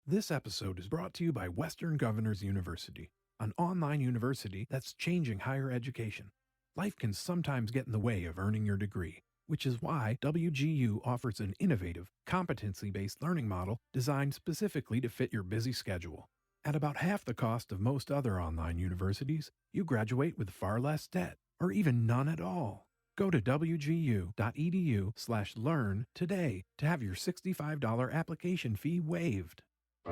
This episode is brought to you by Western Governors University, an online university that's changing higher education. Life can sometimes get in the way of earning your degree, which is why WGU offers an innovative, competency-based learning model designed specifically to fit your busy schedule. At about half the cost of most other online universities, you graduate with far less debt, or even none at all. Go to wgu.edu/learn today to have your $65 application fee waived. The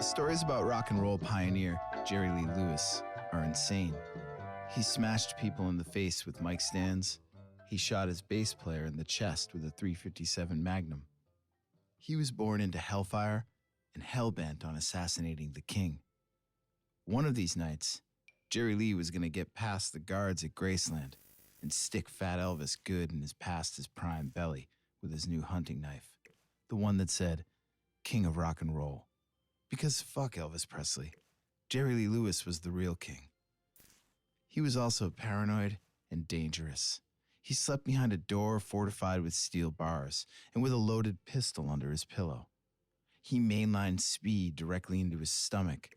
stories about rock and roll pioneer Jerry Lee Lewis are insane. He smashed people in the face with mic stands. He shot his bass player in the chest with a .357 Magnum. He was born into hellfire and hell-bent on assassinating the king. One of these nights, Jerry Lee was going to get past the guards at Graceland and stick Fat Elvis good in his past his prime belly with his new hunting knife, the one that said, King of Rock and Roll. Because fuck Elvis Presley, Jerry Lee Lewis was the real king. He was also paranoid and dangerous. He slept behind a door fortified with steel bars and with a loaded pistol under his pillow. He mainlined speed directly into his stomach,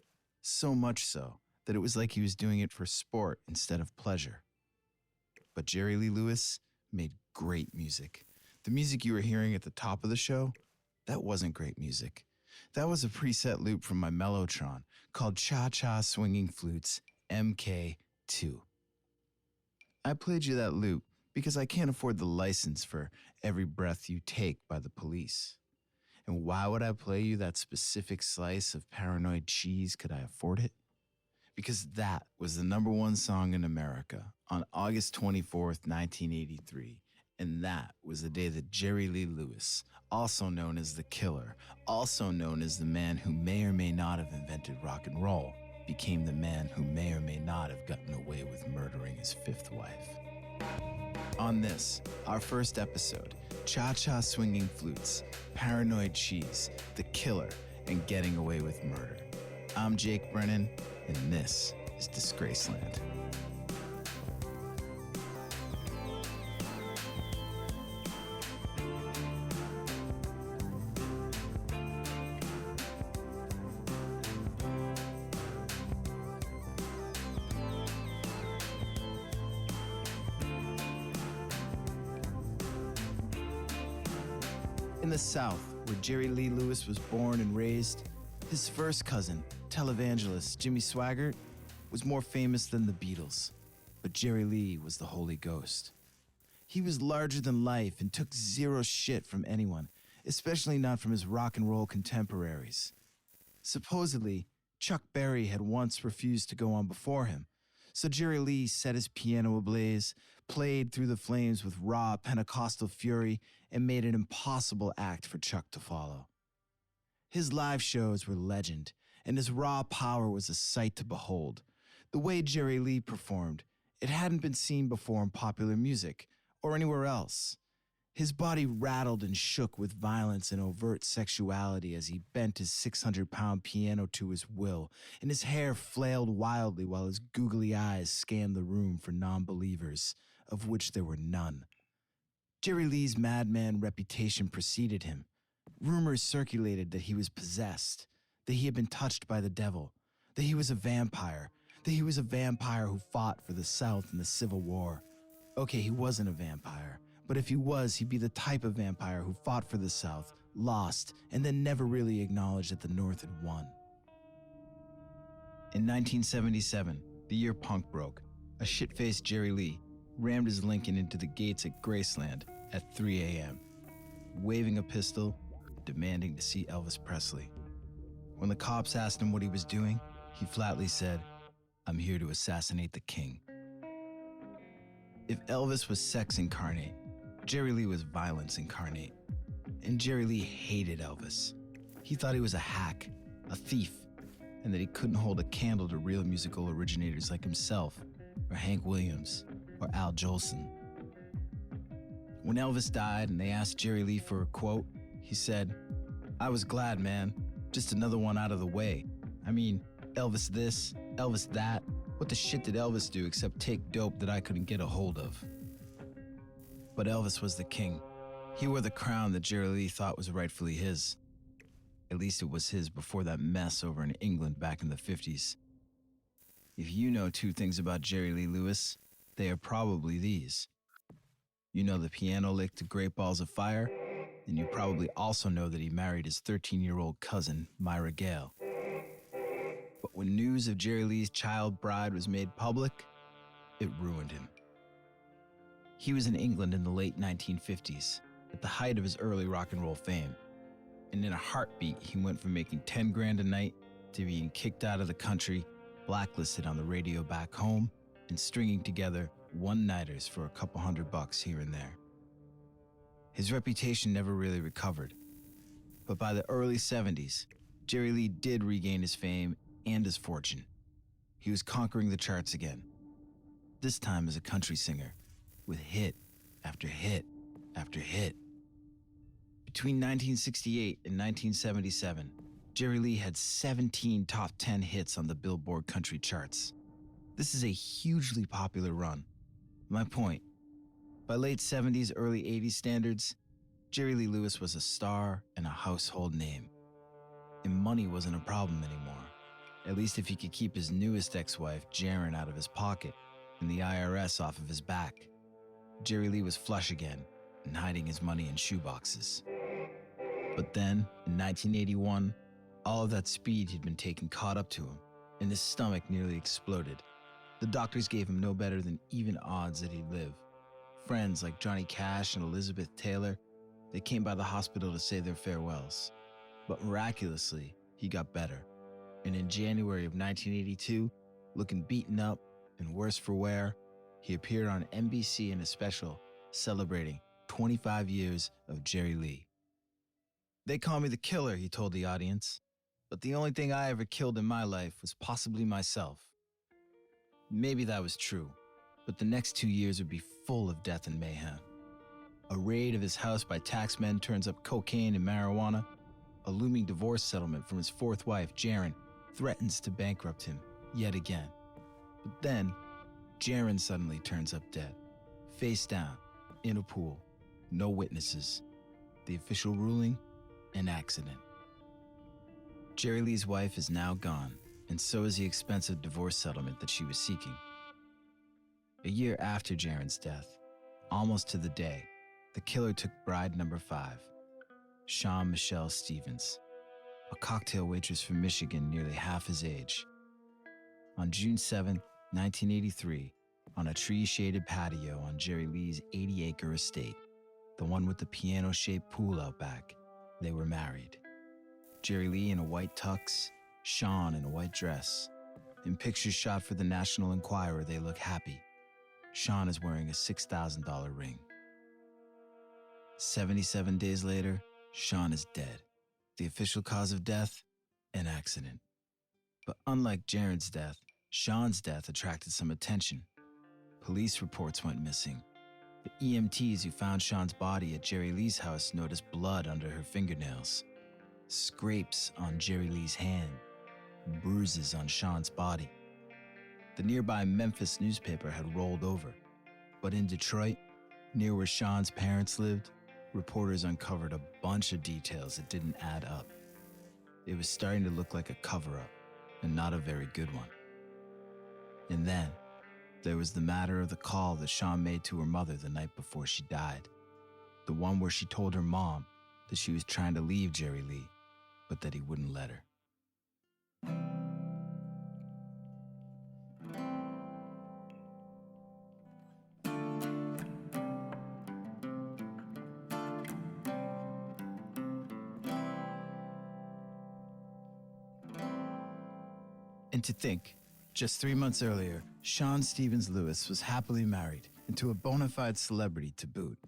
so much so that it was like he was doing it for sport instead of pleasure. But Jerry Lee Lewis made great music. The music you were hearing at the top of the show, that wasn't great music. That was a preset loop from my Mellotron called Cha-Cha Swinging Flutes MK2. I played you that loop because I can't afford the license for Every Breath You Take by the Police. And why would I play you that specific slice of paranoid cheese? Could I afford it? Because that was the #1 song in America on August 24th, 1983. And that was the day that Jerry Lee Lewis, also known as the Killer, also known as the man who may or may not have invented rock and roll, became the man who may or may not have gotten away with murdering his 5th wife. On this, our first episode, Cha-Cha Swinging Flutes, Paranoid Cheese, The Killer, and Getting Away with Murder. I'm Jake Brennan, and this is Disgraceland. In the South, where Jerry Lee Lewis was born and raised, his first cousin, televangelist Jimmy Swaggart, was more famous than the Beatles, but Jerry Lee was the Holy Ghost. He was larger than life and took zero shit from anyone, especially not from his rock and roll contemporaries. Supposedly, Chuck Berry had once refused to go on before him, so Jerry Lee set his piano ablaze, played through the flames with raw Pentecostal fury, and made an impossible act for Chuck to follow. His live shows were legend, and his raw power was a sight to behold. The way Jerry Lee performed, it hadn't been seen before in popular music or anywhere else. His body rattled and shook with violence and overt sexuality as he bent his 600-pound piano to his will, and his hair flailed wildly while his googly eyes scanned the room for non-believers, of which there were none. Jerry Lee's madman reputation preceded him. Rumors circulated that he was possessed, that he had been touched by the devil, that he was a vampire who fought for the South in the Civil War. Okay, he wasn't a vampire. But if he was, he'd be the type of vampire who fought for the South, lost, and then never really acknowledged that the North had won. In 1977, the year punk broke, a shit-faced Jerry Lee rammed his Lincoln into the gates at Graceland at 3 a.m., waving a pistol, demanding to see Elvis Presley. When the cops asked him what he was doing, he flatly said, "I'm here to assassinate the king." If Elvis was sex incarnate, Jerry Lee was violence incarnate. And Jerry Lee hated Elvis. He thought he was a hack, a thief, and that he couldn't hold a candle to real musical originators like himself, or Hank Williams, or Al Jolson. When Elvis died and they asked Jerry Lee for a quote, he said, "I was glad, man. Just another one out of the way. I mean, Elvis this, Elvis that? What the shit did Elvis do except take dope that I couldn't get a hold of? But Elvis was the king. He wore the crown that Jerry Lee thought was rightfully his. At least it was his before that mess over in England back in the 50s. If you know two things about Jerry Lee Lewis, they are probably these. You know the piano lick to Great Balls of Fire, and you probably also know that he married his 13-year-old cousin, Myra Gale. But when news of Jerry Lee's child bride was made public, it ruined him. He was in England in the late 1950s, at the height of his early rock and roll fame. And in a heartbeat, he went from making 10 grand a night to being kicked out of the country, blacklisted on the radio back home, and stringing together one-nighters for a couple $100 here and there. His reputation never really recovered. But by the early 70s, Jerry Lee did regain his fame and his fortune. He was conquering the charts again, this time as a country singer, with hit after hit after hit. Between 1968 and 1977, Jerry Lee had 17 top 10 hits on the Billboard country charts. This is a hugely popular run. My point, by late 70s, early 80s standards, Jerry Lee Lewis was a star and a household name. And money wasn't a problem anymore, at least if he could keep his newest ex-wife, Jaren, out of his pocket and the IRS off of his back. Jerry Lee was flush again and hiding his money in shoeboxes. But then, in 1981, all of that speed he'd been taking caught up to him, and his stomach nearly exploded. The doctors gave him no better than even odds that he'd live. Friends like Johnny Cash and Elizabeth Taylor, they came by the hospital to say their farewells. But miraculously, he got better. And in January of 1982, looking beaten up and worse for wear, he appeared on NBC in a special celebrating 25 years of Jerry Lee. "They call me the killer," he told the audience, "but the only thing I ever killed in my life was possibly myself." Maybe that was true, but the next 2 years would be full of death and mayhem. A raid of his house by taxmen turns up cocaine and marijuana. A looming divorce settlement from his fourth wife, Jaren, threatens to bankrupt him yet again. But then, Jaren suddenly turns up dead, face down, in a pool, no witnesses. The official ruling? An accident. Jerry Lee's wife is now gone, and so is the expensive divorce settlement that she was seeking. A year after Jaren's death, almost to the day, the killer took bride number 5, Sean Michelle Stevens, a cocktail waitress from Michigan nearly half his age. On June 7, 1983, on a tree-shaded patio on Jerry Lee's 80-acre estate, the one with the piano-shaped pool out back, they were married. Jerry Lee in a white tux, Sean in a white dress. In pictures shot for the National Enquirer, they look happy. Sean is wearing a $6,000 ring. 77 days later, Sean is dead. The official cause of death? An accident. But unlike Jaren's death, Sean's death attracted some attention. Police reports went missing. The EMTs who found Sean's body at Jerry Lee's house noticed blood under her fingernails, scrapes on Jerry Lee's hand, bruises on Sean's body. The nearby Memphis newspaper had rolled over, but in Detroit, near where Sean's parents lived, reporters uncovered a bunch of details that didn't add up. It was starting to look like a cover-up, and not a very good one. And then, there was the matter of the call that Sean made to her mother the night before she died. The one where she told her mom that she was trying to leave Jerry Lee, but that he wouldn't let her. And to think, just 3 months earlier, Sean Stevens Lewis was happily married and to a bona fide celebrity to boot.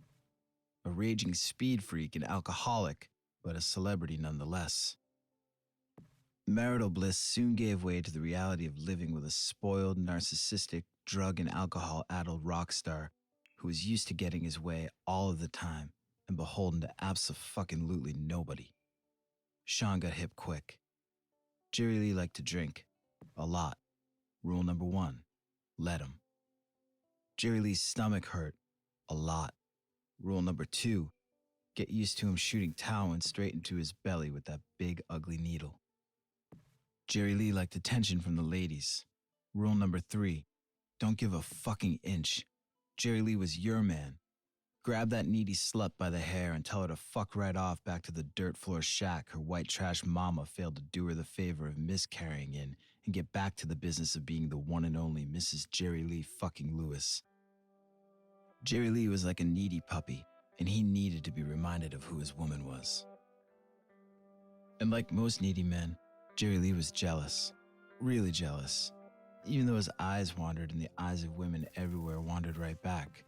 A raging speed freak and alcoholic, but a celebrity nonetheless. Marital bliss soon gave way to the reality of living with a spoiled, narcissistic, drug and alcohol-addled rock star who was used to getting his way all of the time and beholden to abso-fucking-lutely nobody. Sean got hip quick. Jerry Lee liked to drink. A lot. Rule number 1, let him. Jerry Lee's stomach hurt a lot. Rule number 2, get used to him shooting Talon straight into his belly with that big, ugly needle. Jerry Lee liked attention from the ladies. Rule number 3, don't give a fucking inch. Jerry Lee was your man. Grab that needy slut by the hair and tell her to fuck right off back to the dirt floor shack her white trash mama failed to do her the favor of miscarrying in, and get back to the business of being the one and only Mrs. Jerry Lee fucking Lewis. Jerry Lee was like a needy puppy, and he needed to be reminded of who his woman was. And like most needy men, Jerry Lee was jealous, really jealous, even though his eyes wandered and the eyes of women everywhere wandered right back.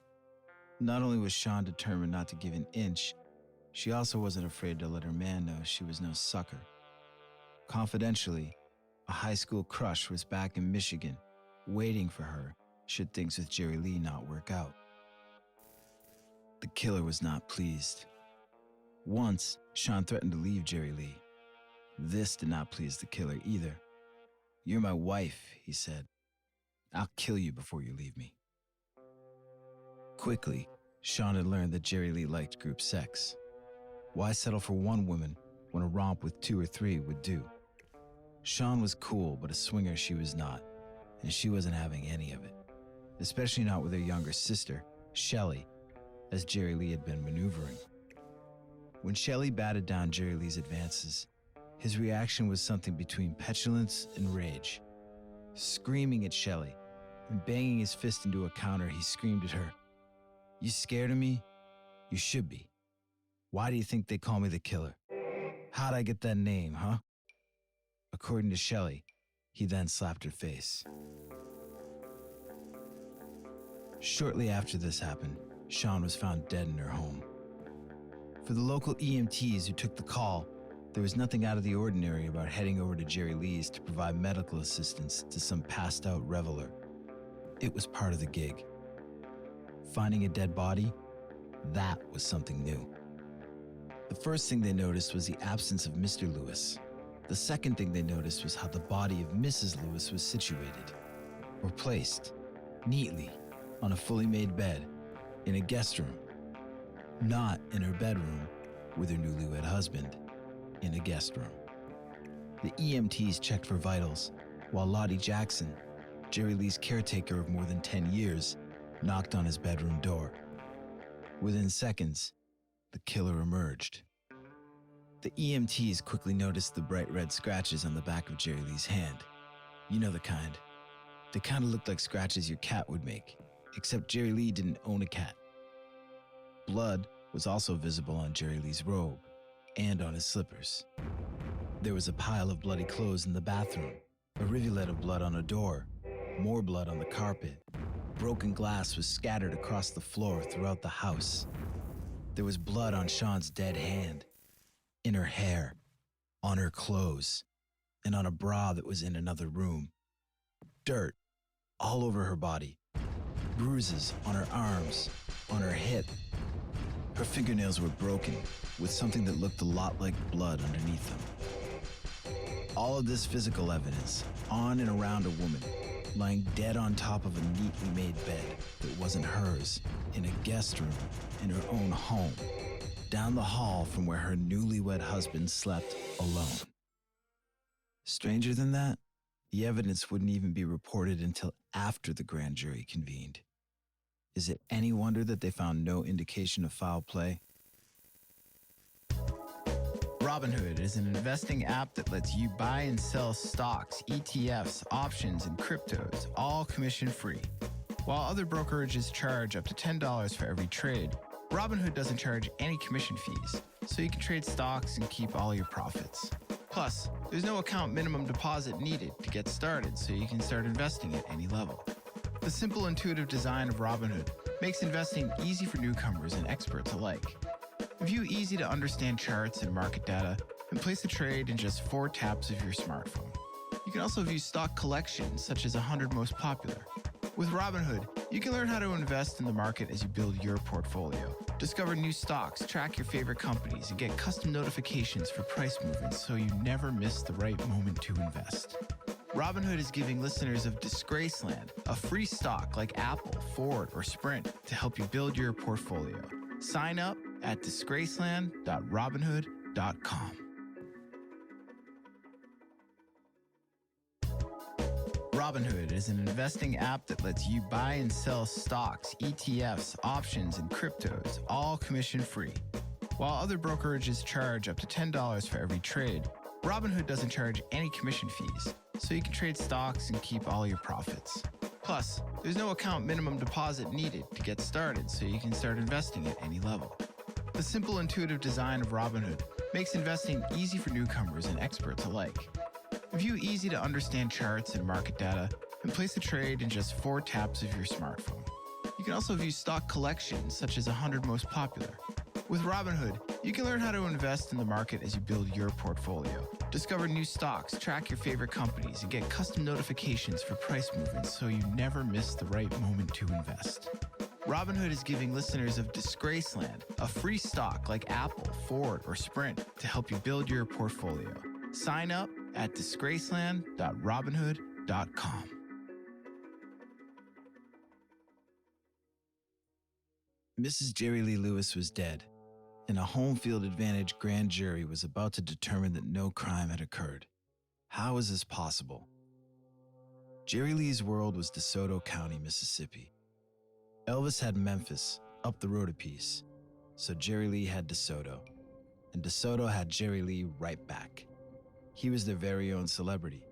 Not only was Sean determined not to give an inch, she also wasn't afraid to let her man know she was no sucker. Confidentially, a high school crush was back in Michigan, waiting for her should things with Jerry Lee not work out. The killer was not pleased. Once, Sean threatened to leave Jerry Lee. This did not please the killer either. "You're my wife," he said. "I'll kill you before you leave me." Quickly, Sean had learned that Jerry Lee liked group sex. Why settle for one woman when a romp with 2 or 3 would do? Sean was cool, but a swinger she was not, and she wasn't having any of it, especially not with her younger sister, Shelley, as Jerry Lee had been maneuvering. When Shelley batted down Jerry Lee's advances, his reaction was something between petulance and rage. Screaming at Shelley and banging his fist into a counter, he screamed at her, "You scared of me? You should be. Why do you think they call me the killer? How'd I get that name, huh?" According to Shelley, he then slapped her face. Shortly after this happened, Sean was found dead in her home. For the local EMTs who took the call, there was nothing out of the ordinary about heading over to Jerry Lee's to provide medical assistance to some passed-out reveler. It was part of the gig. Finding a dead body, that was something new. The first thing they noticed was the absence of Mr. Lewis. The second thing they noticed was how the body of Mrs. Lewis was situated, or placed, neatly, on a fully made bed, in a guest room. Not in her bedroom with her newlywed husband, in a guest room. The EMTs checked for vitals, while Lottie Jackson, Jerry Lee's caretaker of more than 10 years, knocked on his bedroom door. Within seconds, the killer emerged. The EMTs quickly noticed the bright red scratches on the back of Jerry Lee's hand. You know the kind. They kind of looked like scratches your cat would make, except Jerry Lee didn't own a cat. Blood was also visible on Jerry Lee's robe and on his slippers. There was a pile of bloody clothes in the bathroom, a rivulet of blood on a door, more blood on the carpet. Broken glass was scattered across the floor throughout the house. There was blood on Sean's dead hand, in her hair, on her clothes, and on a bra that was in another room. Dirt all over her body, bruises on her arms, on her hip. Her fingernails were broken, with something that looked a lot like blood underneath them. All of this physical evidence, on and around a woman, lying dead on top of a neatly made bed that wasn't hers, in a guest room, in her own home, down the hall from where her newlywed husband slept alone. Stranger than that, the evidence wouldn't even be reported until after the grand jury convened. Is it any wonder that they found no indication of foul play? Robinhood is an investing app that lets you buy and sell stocks, ETFs, options, and cryptos, all commission-free. While other brokerages charge up to $10 for every trade, Robinhood doesn't charge any commission fees, so you can trade stocks and keep all your profits. Plus, there's no account minimum deposit needed to get started, so you can start investing at any level. The simple, intuitive design of Robinhood makes investing easy for newcomers and experts alike. View easy-to-understand charts and market data and place a trade in just 4 taps of your smartphone. You can also view stock collections, such as 100 most popular. With Robinhood, you can learn how to invest in the market as you build your portfolio. Discover new stocks, track your favorite companies, and get custom notifications for price movements so you never miss the right moment to invest. Robinhood is giving listeners of Disgraceland a free stock like Apple, Ford, or Sprint to help you build your portfolio. Sign up at disgraceland.robinhood.com. Robinhood is an investing app that lets you buy and sell stocks, ETFs, options, and cryptos, all commission-free. While other brokerages charge up to $10 for every trade, Robinhood doesn't charge any commission fees, so you can trade stocks and keep all your profits. Plus, there's no account minimum deposit needed to get started, so you can start investing at any level. The simple, intuitive design of Robinhood makes investing easy for newcomers and experts alike. View easy-to-understand charts and market data and place a trade in just 4 taps of your smartphone. You can also view stock collections, such as 100 most popular. With Robinhood, you can learn how to invest in the market as you build your portfolio. Discover new stocks, track your favorite companies, and get custom notifications for price movements so you never miss the right moment to invest. Robinhood is giving listeners of Disgraceland a free stock like Apple, Ford, or Sprint to help you build your portfolio. Sign up at disgraceland.robinhood.com. Mrs. Jerry Lee Lewis was dead, and a home field advantage grand jury was about to determine that no crime had occurred. How was this possible? Jerry Lee's world was DeSoto County, Mississippi. Elvis had Memphis, up the road a piece, so Jerry Lee had DeSoto, and DeSoto had Jerry Lee right back. He was their very own celebrity.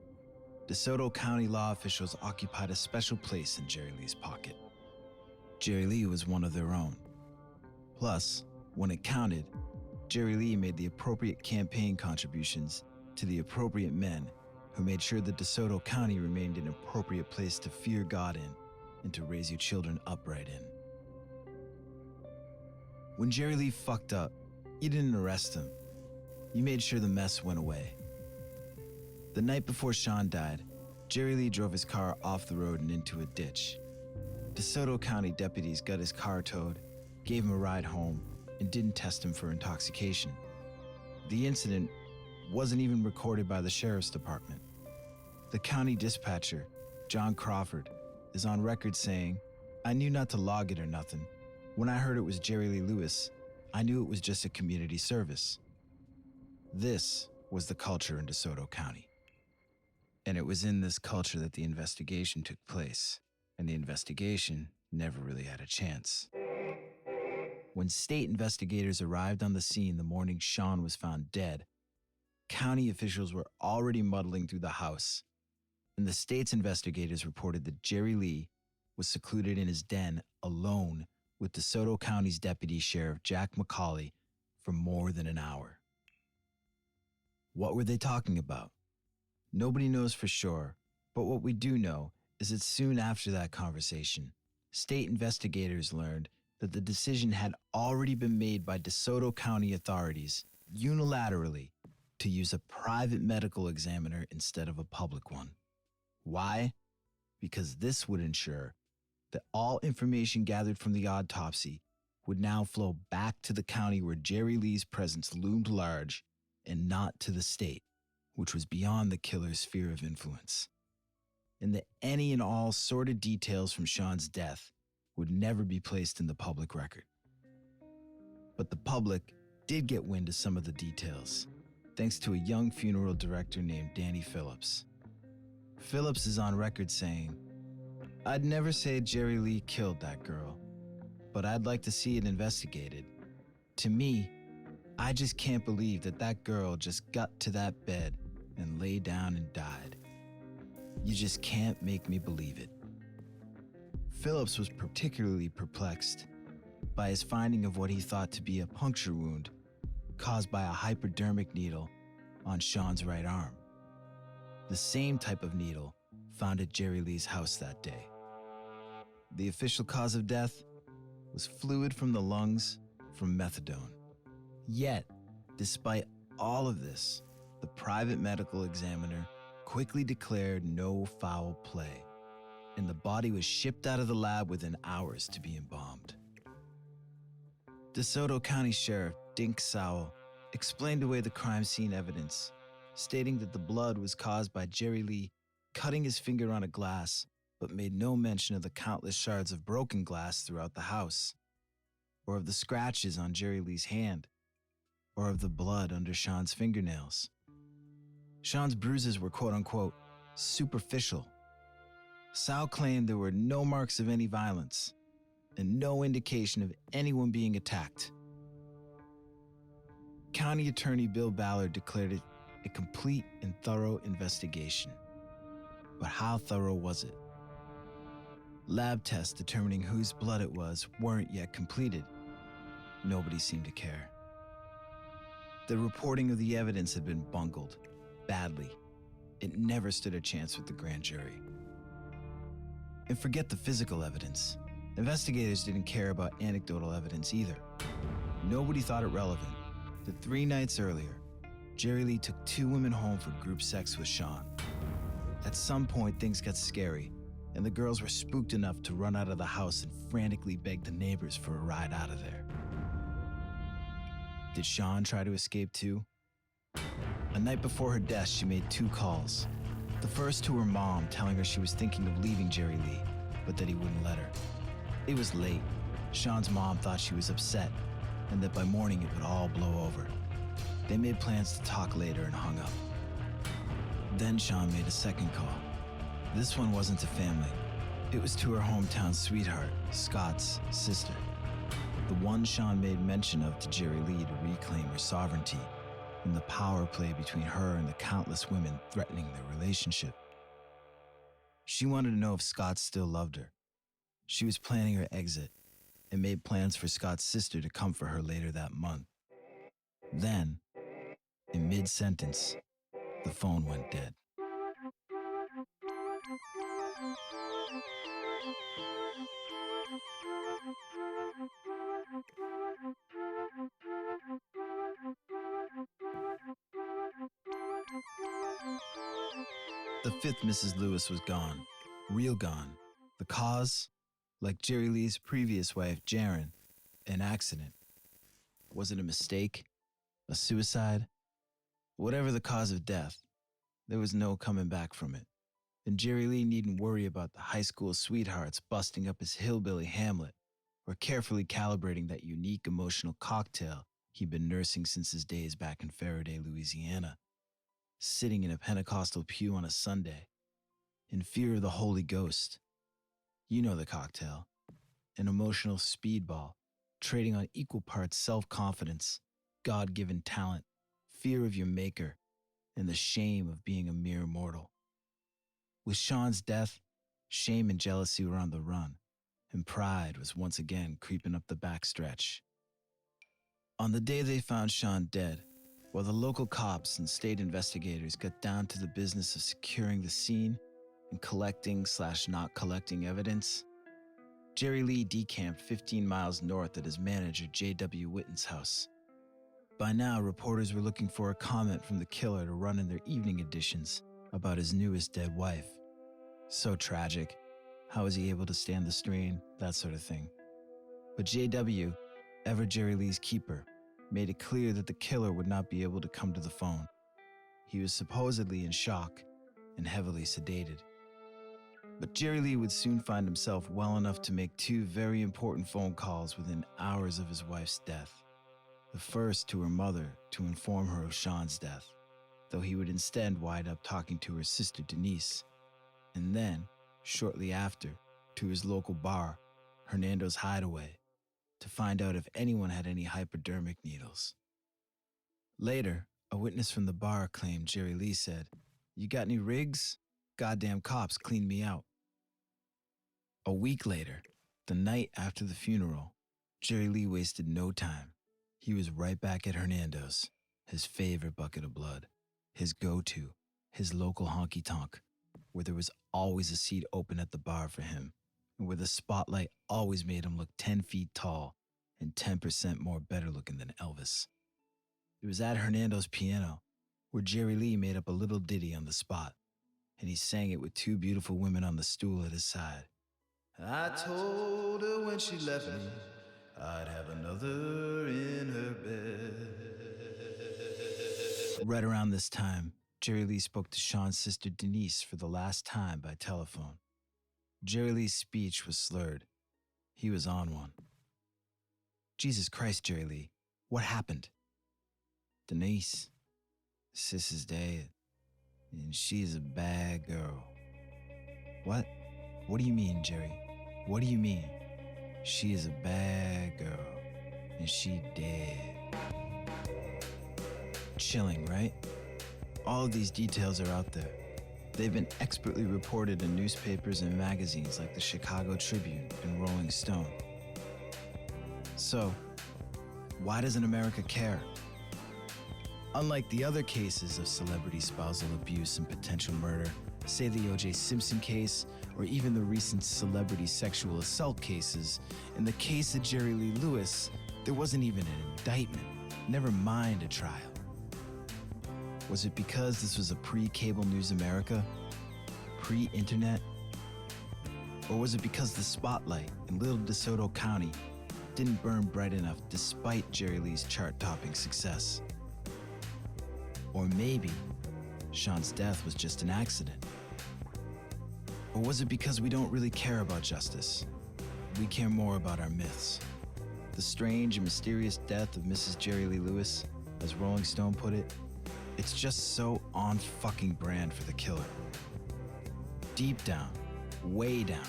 DeSoto County law officials occupied a special place in Jerry Lee's pocket. Jerry Lee was one of their own. Plus, when it counted, Jerry Lee made the appropriate campaign contributions to the appropriate men who made sure that DeSoto County remained an appropriate place to fear God in and to raise your children upright in. When Jerry Lee fucked up, you didn't arrest him. You made sure the mess went away. The night before Sean died, Jerry Lee drove his car off the road and into a ditch. DeSoto County deputies got his car towed, gave him a ride home, and didn't test him for intoxication. The incident wasn't even recorded by the sheriff's department. The county dispatcher, John Crawford, is on record saying, "I knew not to log it or nothing. When I heard it was Jerry Lee Lewis, I knew it was just a community service." This was the culture in DeSoto County. And it was in this culture that the investigation took place, and the investigation never really had a chance. When state investigators arrived on the scene the morning Sean was found dead, county officials were already muddling through the house, and the state's investigators reported that Jerry Lee was secluded in his den alone with DeSoto County's Deputy Sheriff Jack McCauley for more than an hour. What were they talking about? Nobody knows for sure, but what we do know is that soon after that conversation, state investigators learned that the decision had already been made by DeSoto County authorities unilaterally to use a private medical examiner instead of a public one. Why? Because this would ensure that all information gathered from the autopsy would now flow back to the county where Jerry Lee's presence loomed large and not to the state, which was beyond the killer's sphere of influence. And that any and all sordid details from Sean's death would never be placed in the public record. But the public did get wind of some of the details, thanks to a young funeral director named Danny Phillips. Phillips is on record saying, "I'd never say Jerry Lee killed that girl, but I'd like to see it investigated. To me, I just can't believe that that girl just got to that bed and lay down and died. You just can't make me believe it." Phillips was particularly perplexed by his finding of what he thought to be a puncture wound caused by a hypodermic needle on Sean's right arm, the same type of needle found at Jerry Lee's house that day. The official cause of death was fluid from the lungs from methadone. Yet, despite all of this, the private medical examiner quickly declared no foul play, and the body was shipped out of the lab within hours to be embalmed. DeSoto County Sheriff Dink Sowell explained away the crime scene evidence, stating that the blood was caused by Jerry Lee cutting his finger on a glass, but made no mention of the countless shards of broken glass throughout the house, or of the scratches on Jerry Lee's hand, or of the blood under Sean's fingernails. Sean's bruises were quote-unquote superficial. Sal claimed there were no marks of any violence and no indication of anyone being attacked. County Attorney Bill Ballard declared it a complete and thorough investigation. But how thorough was it? Lab tests determining whose blood it was weren't yet completed. Nobody seemed to care. The reporting of the evidence had been bungled, badly. It never stood a chance with the grand jury. And forget the physical evidence. Investigators didn't care about anecdotal evidence either. Nobody thought it relevant that 3 nights earlier, Jerry Lee took 2 women home for group sex with Sean. At some point, things got scary, and the girls were spooked enough to run out of the house and frantically beg the neighbors for a ride out of there. Did Sean try to escape too? A night before her death, she made 2 calls. The first to her mom, telling her she was thinking of leaving Jerry Lee, but that he wouldn't let her. It was late. Sean's mom thought she was upset, and that by morning it would all blow over. They made plans to talk later and hung up. Then Sean made a second call. This one wasn't to family. It was to her hometown sweetheart, Scott's sister. The one Sean made mention of to Jerry Lee to reclaim her sovereignty and the power play between her and the countless women threatening their relationship. She wanted to know if Scott still loved her. She was planning her exit and made plans for Scott's sister to come for her later that month. Then, in mid-sentence, the phone went dead. The 5th Mrs. Lewis was gone, real gone. The cause, like Jerry Lee's previous wife, Jaren, an accident. Was it a mistake? A suicide? Whatever the cause of death, there was no coming back from it. And Jerry Lee needn't worry about the high school sweethearts busting up his hillbilly Hamlet or carefully calibrating that unique emotional cocktail he'd been nursing since his days back in Faraday, Louisiana, sitting in a Pentecostal pew on a Sunday, in fear of the Holy Ghost. You know the cocktail. An emotional speedball, trading on equal parts self-confidence, God-given talent, fear of your maker, and the shame of being a mere mortal. With Sean's death, shame and jealousy were on the run, and pride was once again creeping up the backstretch. On the day they found Sean dead, while the local cops and state investigators got down to the business of securing the scene and collecting/not collecting evidence, Jerry Lee decamped 15 miles north at his manager J.W. Witten's house. By now, reporters were looking for a comment from the killer to run in their evening editions about his newest dead wife. So tragic. How was he able to stand the strain? That sort of thing. But J.W., ever Jerry Lee's keeper, made it clear that the killer would not be able to come to the phone. He was supposedly in shock and heavily sedated. But Jerry Lee would soon find himself well enough to make 2 very important phone calls within hours of his wife's death. The first to her mother to inform her of Sean's death, though he would instead wind up talking to her sister Denise. And then, shortly after, to his local bar, Hernando's Hideaway, to find out if anyone had any hypodermic needles. Later, a witness from the bar claimed Jerry Lee said, "You got any rigs? Goddamn cops cleaned me out." A week later, the night after the funeral, Jerry Lee wasted no time. He was right back at Hernando's, his favorite bucket of blood, his go-to, his local honky-tonk, where there was always a seat open at the bar for him, and where the spotlight always made him look 10 feet tall and 10% more better looking than Elvis. It was at Hernando's piano, where Jerry Lee made up a little ditty on the spot, and he sang it with 2 beautiful women on the stool at his side. I told her when she left me, I'd have another in her bed. Right around this time, Jerry Lee spoke to Sean's sister Denise for the last time by telephone. Jerry Lee's speech was slurred. He was on one. Jesus Christ, Jerry Lee, what happened? Denise, Sis is dead, and she's a bad girl. What? What do you mean, Jerry? What do you mean? She is a bad girl, and she dead. Chilling, right? All of these details are out there. They've been expertly reported in newspapers and magazines like the Chicago Tribune and Rolling Stone. So, why doesn't America care? Unlike the other cases of celebrity spousal abuse and potential murder, say the O.J. Simpson case, or even the recent celebrity sexual assault cases, in the case of Jerry Lee Lewis, there wasn't even an indictment, never mind a trial. Was it because this was a pre-cable news America? Pre-internet? Or was it because the spotlight in Little DeSoto County didn't burn bright enough despite Jerry Lee's chart-topping success? Or maybe Sean's death was just an accident? Or was it because we don't really care about justice? We care more about our myths. The strange and mysterious death of Mrs. Jerry Lee Lewis, as Rolling Stone put it, it's just so on fucking brand for the killer. Deep down, way down,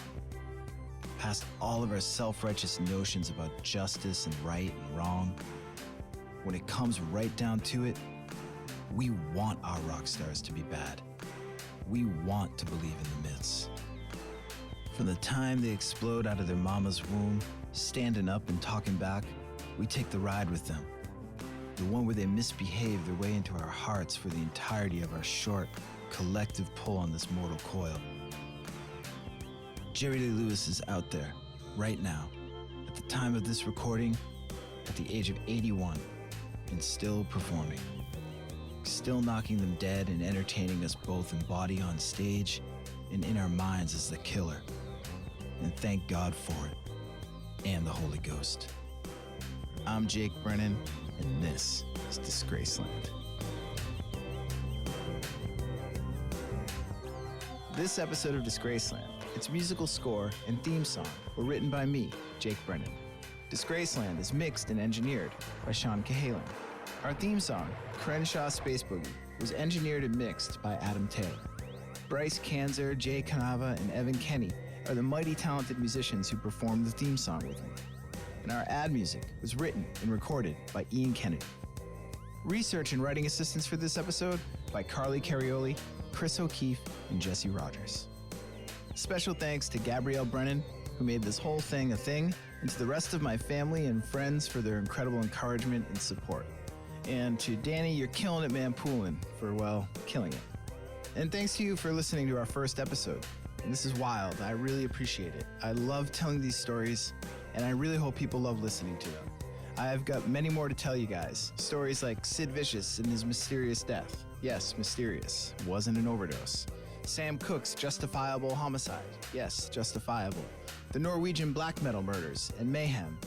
past all of our self-righteous notions about justice and right and wrong, when it comes right down to it, we want our rock stars to be bad. We want to believe in the myths. From the time they explode out of their mama's womb, standing up and talking back, we take the ride with them. The one where they misbehave their way into our hearts for the entirety of our short, collective pull on this mortal coil. Jerry Lee Lewis is out there, right now, at the time of this recording, at the age of 81, and still performing. Still knocking them dead and entertaining us both in body on stage and in our minds as the killer. And thank God for it, and the Holy Ghost. I'm Jake Brennan, and this is Disgraceland. This episode of Disgraceland, its musical score and theme song were written by me, Jake Brennan. Disgraceland is mixed and engineered by Sean Cahalan. Our theme song, Crenshaw Space Boogie, was engineered and mixed by Adam Taylor. Bryce Kanzer, Jay Canava, and Evan Kenny are the mighty talented musicians who performed the theme song with me. And our ad music was written and recorded by Ian Kennedy. Research and writing assistance for this episode by Carly Carioli, Chris O'Keefe, and Jesse Rogers. Special thanks to Gabrielle Brennan, who made this whole thing a thing, and to the rest of my family and friends for their incredible encouragement and support. And to Danny, you're killing it, man, Poulin, for, well, killing it. And thanks to you for listening to our first episode. And this is wild. I really appreciate it. I love telling these stories, and I really hope people love listening to them. I've got many more to tell you guys. Stories like Sid Vicious and his mysterious death. Yes, mysterious. Wasn't an overdose. Sam Cooke's justifiable homicide. Yes, justifiable. The Norwegian black metal murders and mayhem.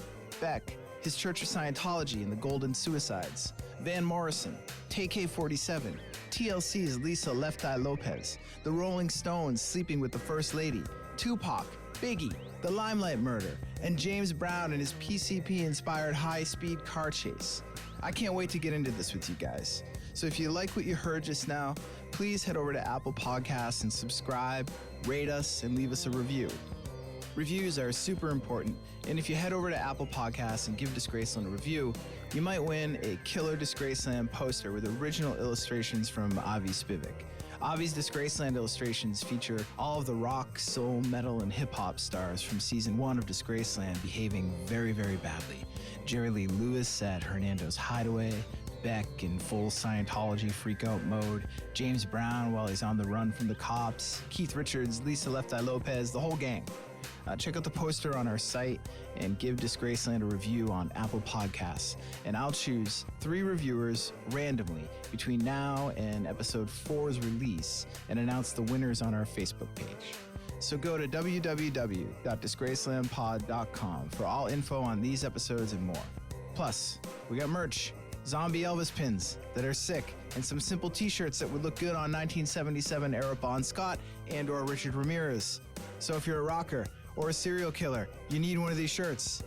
Beck, his Church of Scientology and the Golden Suicides. Van Morrison, TK-47, TLC's Lisa Left Eye Lopez, the Rolling Stones sleeping with the First Lady, Tupac, Biggie, the Limelight murder, and James Brown and his PCP-inspired high-speed car chase. I can't wait to get into this with you guys. So if you like what you heard just now, please head over to Apple Podcasts and subscribe, rate us, and leave us a review. Reviews are super important, and if you head over to Apple Podcasts and give Disgraceland a review, you might win a killer Disgraceland poster with original illustrations from Avi Spivak. Avi's Disgraceland illustrations feature all of the rock, soul, metal, and hip-hop stars from Season 1 of Disgraceland behaving very, very badly. Jerry Lee Lewis at Hernando's Hideaway, Beck in full Scientology freak-out mode, James Brown while he's on the run from the cops, Keith Richards, Lisa Left Eye Lopez, the whole gang. Check out the poster on our site and give Disgraceland a review on Apple Podcasts. And I'll choose 3 reviewers randomly between now and episode 4's release and announce the winners on our Facebook page. So go to www.disgracelandpod.com for all info on these episodes and more. Plus, we got merch. zombie Elvis pins that are sick, and some simple t-shirts that would look good on 1977 era Bon Scott and or Richard Ramirez. So if you're a rocker or a serial killer, you need one of these shirts.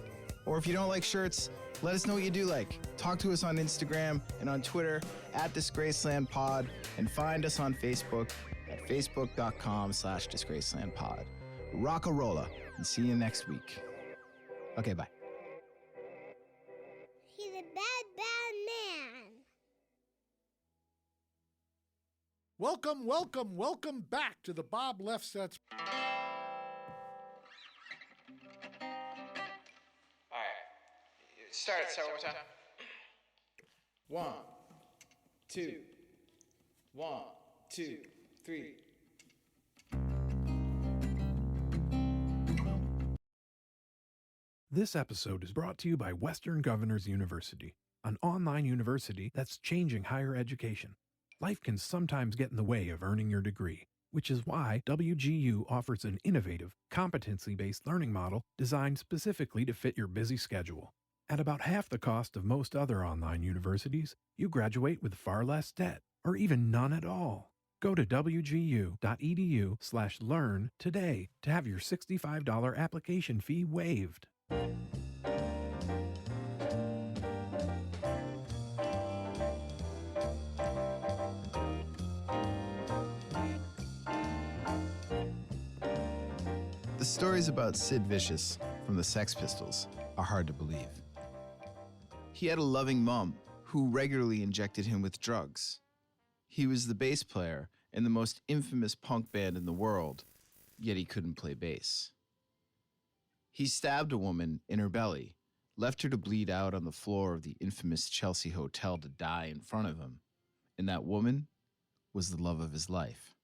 Or if you don't like shirts, let us know what you do like. Talk to us on Instagram and on Twitter at DisgracelandPod, and find us on Facebook at facebook.com/DisgracelandPod. Rock-a-rolla, and see you next week. Okay, bye. He's a bad, bad man. Welcome, welcome, welcome back to the Bob Lefsetz. All right. Start one more time. 1, 2, 1, 2, 3. This episode is brought to you by Western Governors University, an online university that's changing higher education. Life can sometimes get in the way of earning your degree, which is why WGU offers an innovative, competency-based learning model designed specifically to fit your busy schedule. At about half the cost of most other online universities, you graduate with far less debt, or even none at all. Go to wgu.edu/learn today to have your $65 application fee waived. The stories about Sid Vicious from the Sex Pistols are hard to believe. He had a loving mom who regularly injected him with drugs. He was the bass player in the most infamous punk band in the world, yet he couldn't play bass. He stabbed a woman in her belly, left her to bleed out on the floor of the infamous Chelsea Hotel to die in front of him, and that woman was the love of his life.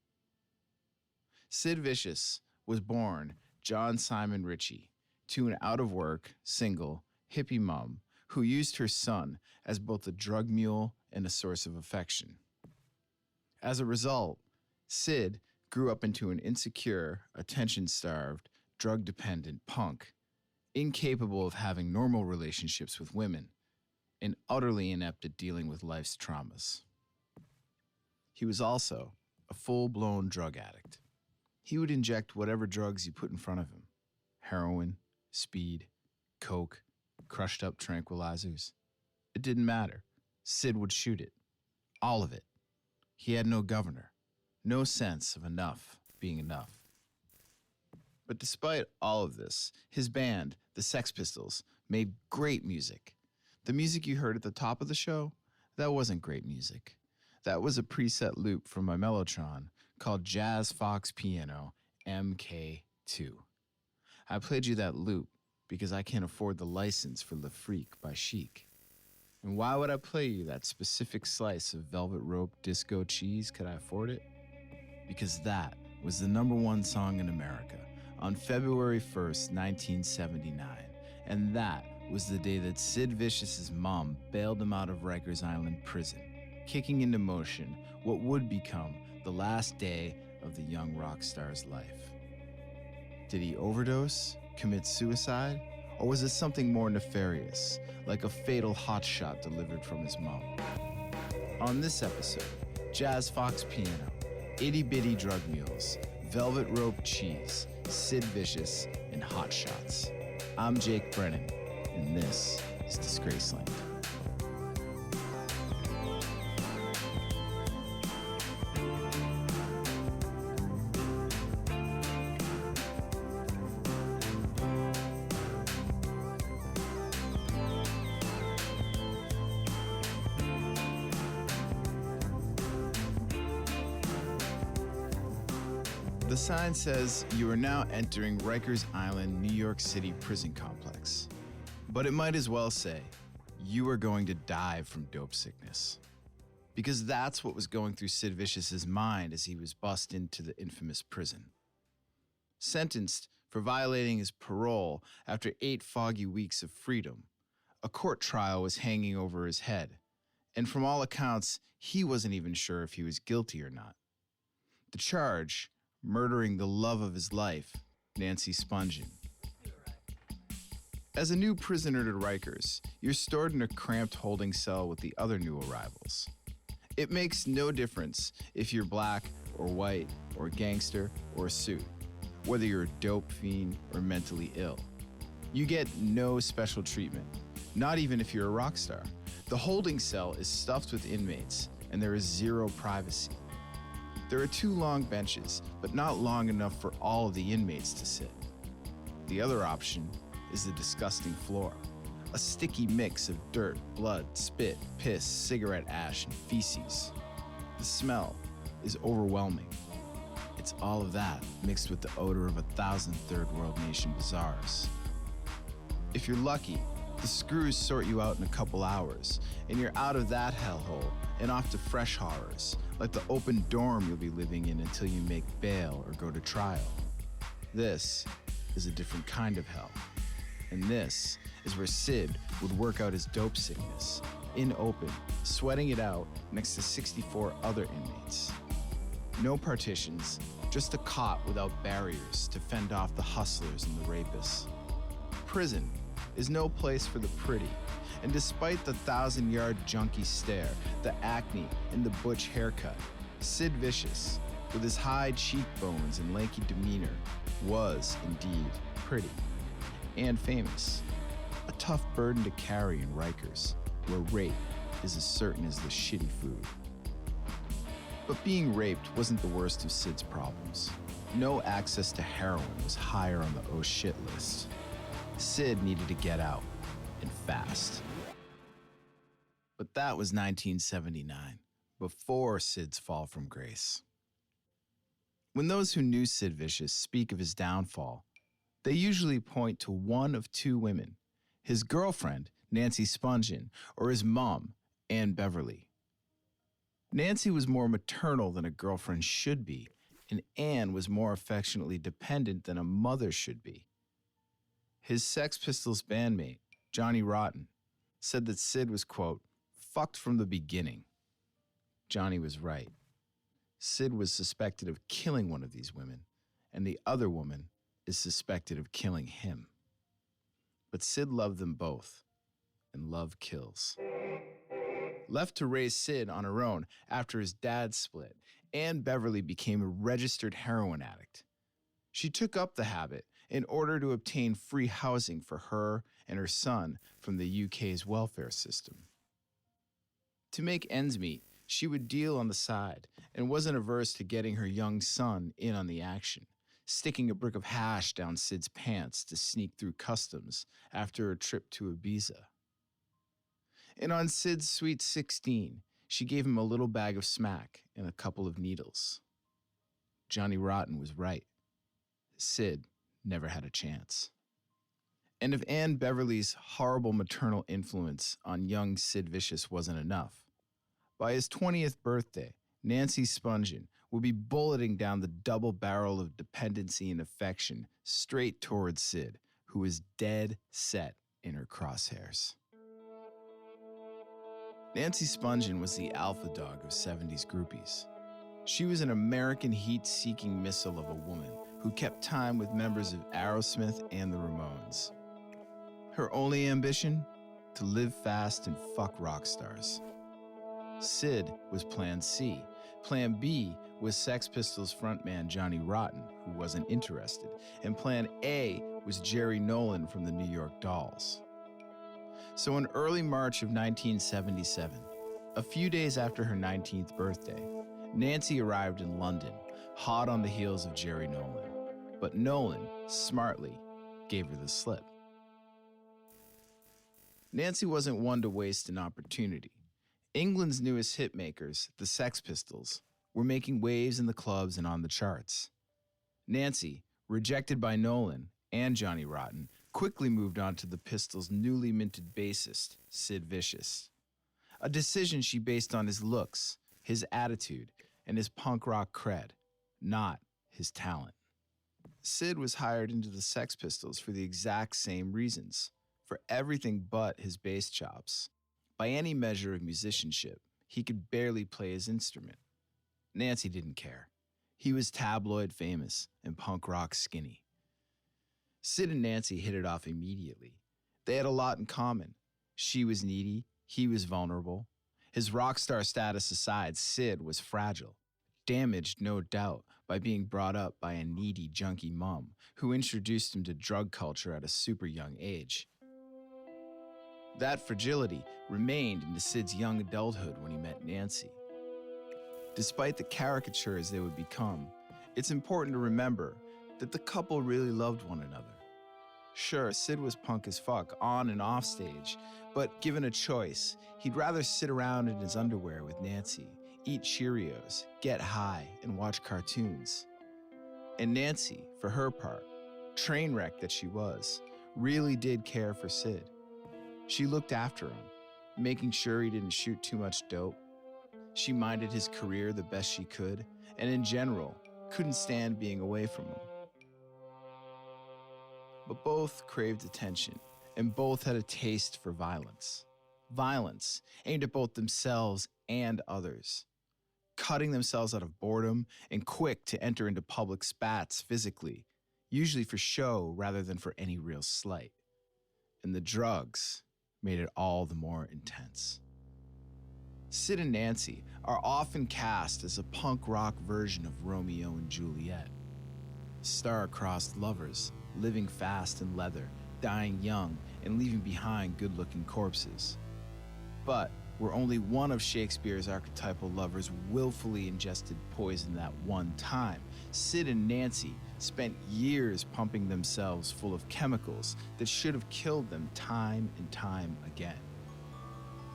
Sid Vicious was born John Simon Ritchie to an out-of-work, single, hippie mom who used her son as both a drug mule and a source of affection. As a result, Sid grew up into an insecure, attention-starved, drug-dependent punk, incapable of having normal relationships with women, and utterly inept at dealing with life's traumas. He was also a full-blown drug addict. He would inject whatever drugs you put in front of him: heroin, speed, coke, crushed-up tranquilizers. It didn't matter. Sid would shoot it. All of it. He had no governor, no sense of enough being enough. But despite all of this, his band, the Sex Pistols, made great music. The music you heard at the top of the show, that wasn't great music. That was a preset loop from my Mellotron called Jazz Fox Piano MK2. I played you that loop because I can't afford the license for Le Freak by Chic. And why would I play you that specific slice of velvet rope disco cheese? Could I afford it? Because that was the #1 song in America on February 1st, 1979. And that was the day that Sid Vicious's mom bailed him out of Rikers Island prison, kicking into motion what would become the last day of the young rock star's life. Did he overdose, commit suicide, or was it something more nefarious, like a fatal hotshot delivered from his mom? On this episode, Jazz Fox Piano, Itty Bitty Drug Mules, Velvet Rope Cheese, Sid Vicious, and Hot Shots. I'm Jake Brennan, and this is Disgraceland. The sign says you are now entering Rikers Island, New York City prison complex. But it might as well say, you are going to die from dope sickness. Because that's what was going through Sid Vicious's mind as he was bussed into the infamous prison. Sentenced for violating his parole after 8 foggy weeks of freedom, a court trial was hanging over his head. And from all accounts, he wasn't even sure if he was guilty or not. The charge: murdering the love of his life, Nancy Spungen. As a new prisoner to Rikers, you're stored in a cramped holding cell with the other new arrivals. It makes no difference if you're black or white or gangster or suit, whether you're a dope fiend or mentally ill. You get no special treatment, not even if you're a rock star. The holding cell is stuffed with inmates, and there is zero privacy. There are 2 long benches, but not long enough for all of the inmates to sit. The other option is the disgusting floor, a sticky mix of dirt, blood, spit, piss, cigarette ash, and feces. The smell is overwhelming. It's all of that mixed with the odor of 1,000 third world nation bazaars. If you're lucky, the screws sort you out in a couple hours, and you're out of that hellhole and off to fresh horrors, like the open dorm you'll be living in until you make bail or go to trial. This is a different kind of hell. And this is where Sid would work out his dope sickness, in open, sweating it out next to 64 other inmates. No partitions, just a cot without barriers to fend off the hustlers and the rapists. Prison is no place for the pretty, and despite the 1,000-yard junkie stare, the acne, and the butch haircut, Sid Vicious, with his high cheekbones and lanky demeanor, was indeed pretty. And famous. A tough burden to carry in Rikers, where rape is as certain as the shitty food. But being raped wasn't the worst of Sid's problems. No access to heroin was higher on the oh shit list. Sid needed to get out, and fast. But that was 1979, before Sid's fall from grace. When those who knew Sid Vicious speak of his downfall, they usually point to one of 2 women, his girlfriend, Nancy Spungen, or his mom, Ann Beverly. Nancy was more maternal than a girlfriend should be, and Ann was more affectionately dependent than a mother should be. His Sex Pistols bandmate, Johnny Rotten, said that Sid was, quote, fucked from the beginning. Johnny was right. Sid was suspected of killing one of these women, and the other woman is suspected of killing him. But Sid loved them both, and love kills. Left to raise Sid on her own after his dad split, Ann Beverly became a registered heroin addict. She took up the habit in order to obtain free housing for her and her son from the UK's welfare system. To make ends meet, she would deal on the side and wasn't averse to getting her young son in on the action, sticking a brick of hash down Sid's pants to sneak through customs after a trip to Ibiza. And on Sid's sweet 16, she gave him a little bag of smack and a couple of needles. Johnny Rotten was right. Sid never had a chance. And if Ann Beverly's horrible maternal influence on young Sid Vicious wasn't enough, by his 20th birthday, Nancy Spungen would be bulleting down the double barrel of dependency and affection straight towards Sid, who was dead set in her crosshairs. Nancy Spungen was the alpha dog of 70s groupies. She was an American heat-seeking missile of a woman who kept time with members of Aerosmith and the Ramones. Her only ambition? To live fast and fuck rock stars. Sid was Plan C. Plan B was Sex Pistols frontman Johnny Rotten, who wasn't interested. And Plan A was Jerry Nolan from the New York Dolls. So in early March of 1977, a few days after her 19th birthday, Nancy arrived in London, hot on the heels of Jerry Nolan. But Nolan, smartly, gave her the slip. Nancy wasn't one to waste an opportunity. England's newest hitmakers, the Sex Pistols, were making waves in the clubs and on the charts. Nancy, rejected by Nolan and Johnny Rotten, quickly moved on to the Pistols' newly minted bassist, Sid Vicious. A decision she based on his looks, his attitude, and his punk rock cred, not his talent. Sid was hired into the Sex Pistols for the exact same reasons, for everything but his bass chops. By any measure of musicianship, he could barely play his instrument. Nancy didn't care. He was tabloid famous and punk rock skinny. Sid and Nancy hit it off immediately. They had a lot in common. She was needy, he was vulnerable. His rock star status aside, Sid was fragile. Damaged, no doubt, by being brought up by a needy junkie mom who introduced him to drug culture at a super young age. That fragility remained into Sid's young adulthood when he met Nancy. Despite the caricatures they would become, it's important to remember that the couple really loved one another. Sure, Sid was punk as fuck on and off stage, but given a choice, he'd rather sit around in his underwear with Nancy, eat Cheerios, get high, and watch cartoons. And Nancy, for her part, train wreck that she was, really did care for Sid. She looked after him, making sure he didn't shoot too much dope. She minded his career the best she could, and in general, couldn't stand being away from him. But both craved attention, and both had a taste for violence. Violence aimed at both themselves and others, cutting themselves out of boredom and quick to enter into public spats physically, usually for show rather than for any real slight. And the drugs made it all the more intense. Sid and Nancy are often cast as a punk rock version of Romeo and Juliet. Star-crossed lovers, living fast in leather, dying young, and leaving behind good-looking corpses. But where only one of Shakespeare's archetypal lovers willfully ingested poison that one time, Sid and Nancy spent years pumping themselves full of chemicals that should have killed them time and time again.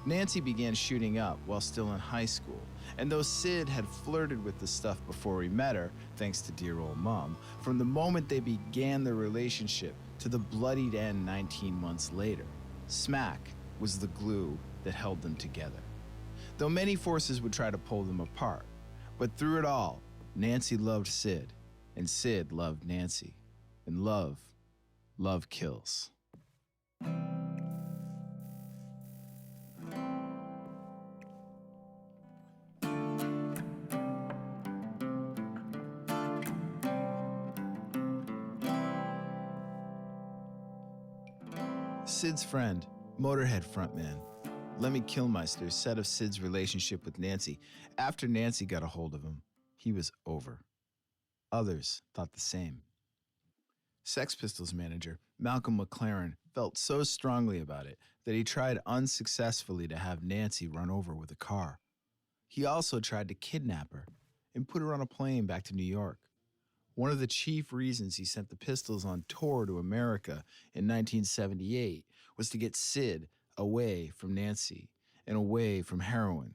Nancy began shooting up while still in high school, and though Sid had flirted with the stuff before he met her, thanks to dear old mom, from the moment they began their relationship to the bloodied end 19 months later, smack was the glue that held them together. Though many forces would try to pull them apart, but through it all, Nancy loved Sid, and Sid loved Nancy. And love kills. Sid's friend, Motorhead frontman, Lemmy Kilmister, said of Sid's relationship with Nancy, after Nancy got a hold of him, he was over. Others thought the same. Sex Pistols manager Malcolm McLaren felt so strongly about it that he tried unsuccessfully to have Nancy run over with a car. He also tried to kidnap her and put her on a plane back to New York. One of the chief reasons he sent the Pistols on tour to America in 1978 was to get Sid away from Nancy and away from heroin.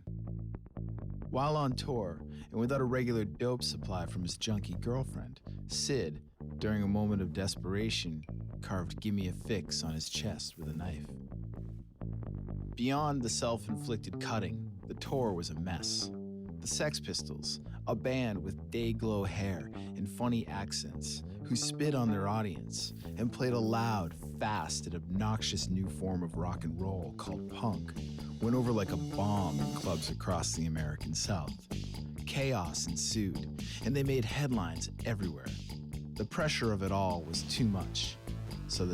While on tour, and without a regular dope supply from his junkie girlfriend, Sid, during a moment of desperation, carved "Gimme a Fix" on his chest with a knife. Beyond the self-inflicted cutting, the tour was a mess. The Sex Pistols, a band with day-glow hair and funny accents, who spit on their audience and played a loud, fast, and obnoxious new form of rock and roll called punk, went over like a bomb in clubs across the American South. Chaos ensued, and they made headlines everywhere. The pressure of it all was too much, so the